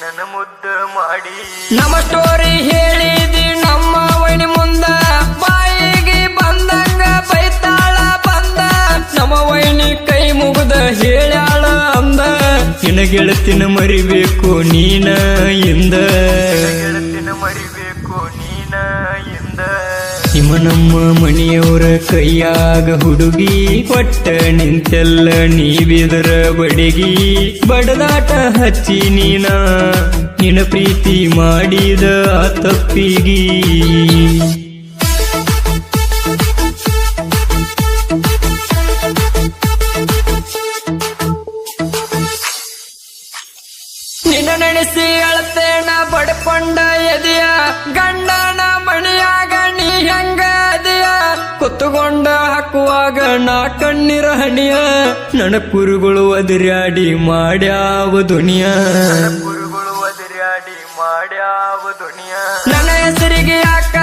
ನನ್ನ ಮುದ್ದ ಮಾಡಿ ನಮ್ಮ ಸ್ಟೋರಿ ಹೇಳಿದಿ ನಮ್ಮ ವೈನಿ ಮುಂದ ಬಾಯಿಗೆ ಬಂದಂಗ ಬೈತಾಳ ಬಂದ ನಮ್ಮ ವೈನಿ ಕೈ ಮುಗ್ದ ಹೇಳ್ಯಾಳ ಅಂದ ನಿನ ಗೆಳತಿನ ಮರಿಬೇಕು ನೀನ ಎಂದ ಗೆಳತಿನ ಮರಿಬೇಕು ನೀನ ಎಂದ ನಿಮ್ಮ ನಮ್ಮ ಮನೆಯವರ ಕೈಯಾಗ ಹುಡುಗಿ ಒಟ್ಟ ನಿಂತೆಲ್ಲ ನೀವಿದರ ಬಡಿಗಿ ಬಡದಾಟ ಹಚ್ಚಿ ನೀನ ನಿನ ಪ್ರೀತಿ ಮಾಡಿದ ಆ ತಪ್ಪಿಗಿ ನಿನ್ನ ನೆನೆಸಿ ಅಳತೇನ ಬಡ್ಕೊಂಡ ಎದೆಯ ಗಂಡನ ಮಣಿಯಾಗ ನೀ ಹೆಂಗ ಅದಿಯ ಕುತ್ತುಕೊಂಡ ಹಾಕುವಾಗ ನಾ ಕಣ್ಣೀರ ಹಣಿಯ ನನ್ನ ಕುರುಗಳು ಅದಿರ್ಯಾಡಿ ಮಾಡ್ಯಾವ ದುನಿಯ ಗುರುಗಳು ಒದರ್ಯಾಡಿ ಮಾಡ್ಯಾವ ದುನಿಯ ನನ್ನ ಹೆಸರಿಗೆ ಯಾಕ